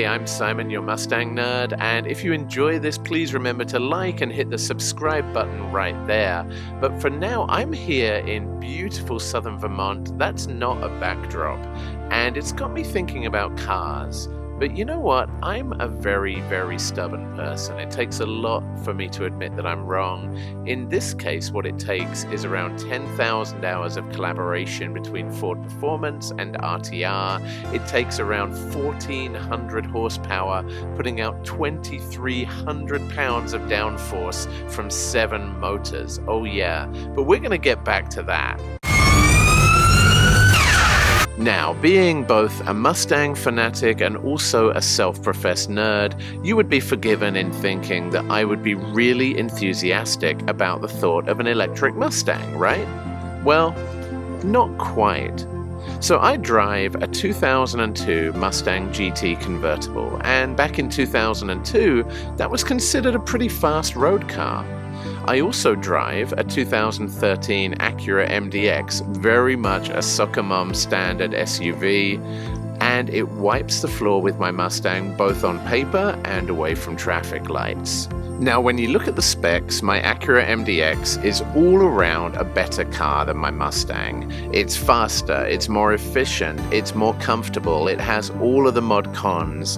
I'm Simon, your Mustang Nerd, and if you enjoy this, please remember to like and hit the subscribe button right there. But for now, I'm here in beautiful southern Vermont. That's not a backdrop, and it's got me thinking about cars. But you know what? I'm a very, very stubborn person. It takes a lot for me to admit that I'm wrong. In this case, what it takes is around 10,000 hours of collaboration between Ford Performance and RTR. It takes around 1,400 horsepower, putting out 2,300 pounds of downforce from 7 motors. Oh yeah, but we're going to get back to that. Now, being both a Mustang fanatic and also a self-professed nerd, you would be forgiven in thinking that I would be really enthusiastic about the thought of an electric Mustang, right? Well, not quite. So I drive a 2002 Mustang GT convertible, and back in 2002, that was considered a pretty fast road car. I also drive a 2013 Acura MDX, very much a soccer mom standard SUV, and it wipes the floor with my Mustang both on paper and away from traffic lights. Now, when you look at the specs, my Acura MDX is all around a better car than my Mustang. It's faster, it's more efficient, it's more comfortable, it has all of the mod cons,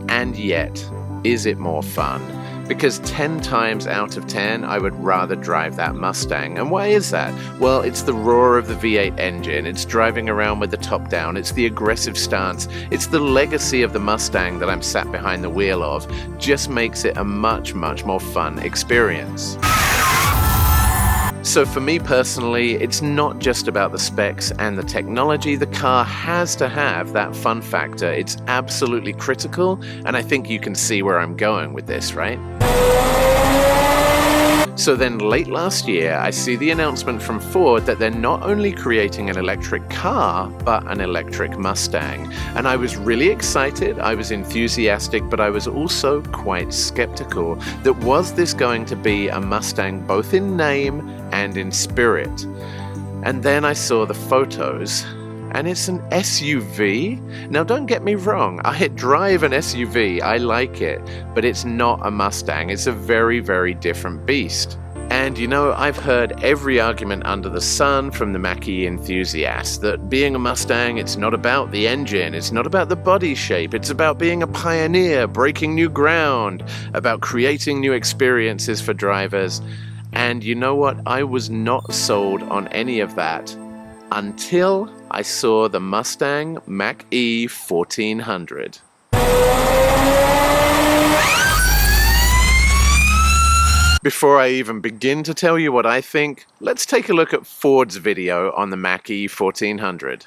and yet, is it more fun? Because 10 times out of 10, I would rather drive that Mustang. And why is that? Well, it's the roar of the V8 engine, it's driving around with the top down, it's the aggressive stance, it's the legacy of the Mustang that I'm sat behind the wheel of, just makes it a much, much more fun experience. So for me personally, it's not just about the specs and the technology. The car has to have that fun factor. It's absolutely critical, and I think you can see where I'm going with this, right? So then late last year, I see the announcement from Ford that they're not only creating an electric car, but an electric Mustang. And I was really excited, I was enthusiastic, but I was also quite skeptical that was this going to be a Mustang both in name and in spirit. And then I saw the photos, and it's an SUV. Now don't get me wrong, I drive an SUV, I like it, but it's not a Mustang. It's a very, very different beast. And you know, I've heard every argument under the sun from the Mach-E enthusiasts that being a Mustang, it's not about the engine, it's not about the body shape, it's about being a pioneer, breaking new ground, about creating new experiences for drivers. And you know what? I was not sold on any of that until I saw the Mustang Mach-E 1400. Before I even begin to tell you what I think, let's take a look at Ford's video on the Mach-E 1400.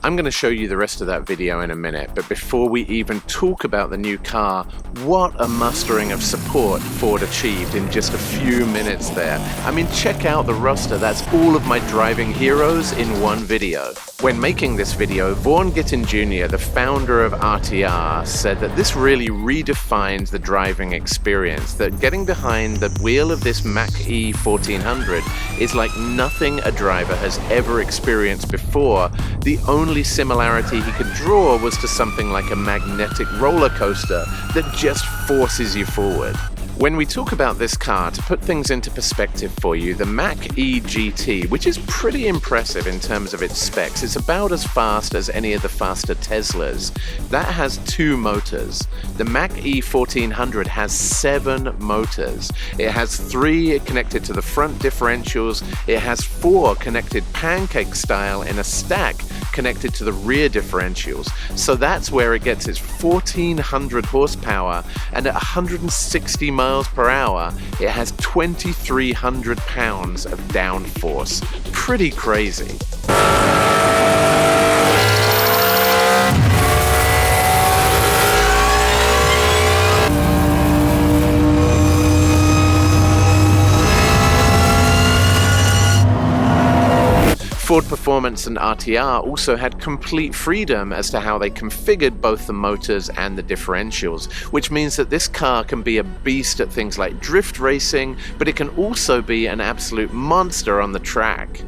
I'm going to show you the rest of that video in a minute, but before we even talk about the new car, what a mustering of support Ford achieved in just a few minutes there. I mean, check out the roster, that's all of my driving heroes in one video. When making this video, Vaughn Gittin Jr., the founder of RTR, said that this really redefines the driving experience, that getting behind the wheel of this Mach-E 1400 is like nothing a driver has ever experienced before. The only similarity he could draw was to something like a magnetic roller coaster that just forces you forward. When we talk about this car, to put things into perspective for you, the Mach-E GT, which is pretty impressive in terms of its specs, it's about as fast as any of the faster Teslas. That has 2 motors. The Mach-E 1400 has 7 motors. It has 3 connected to the front differentials. It has 4 connected pancake style in a stack connected to the rear differentials. So that's where it gets its 1400 horsepower, and at 160 miles per hour, it has 2,300 pounds of downforce. Pretty crazy. Ford Performance and RTR also had complete freedom as to how they configured both the motors and the differentials, which means that this car can be a beast at things like drift racing, but it can also be an absolute monster on the track.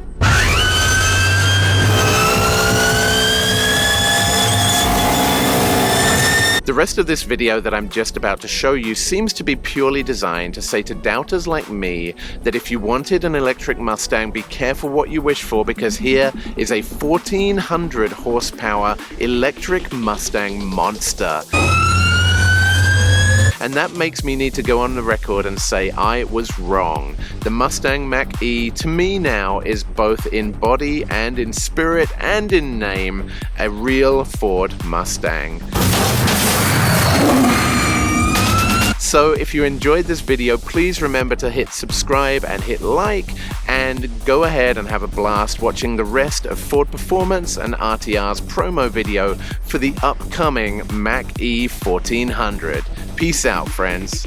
The rest of this video that I'm just about to show you seems to be purely designed to say to doubters like me that if you wanted an electric Mustang, be careful what you wish for, because here is a 1400 horsepower electric Mustang monster. And that makes me need to go on the record and say I was wrong. The Mustang Mach-E to me now is both in body and in spirit and in name a real Ford Mustang. So if you enjoyed this video, please remember to hit subscribe and hit like, and go ahead and have a blast watching the rest of Ford Performance and RTR's promo video for the upcoming Mach-E 1400. Peace out, friends.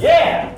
Yeah!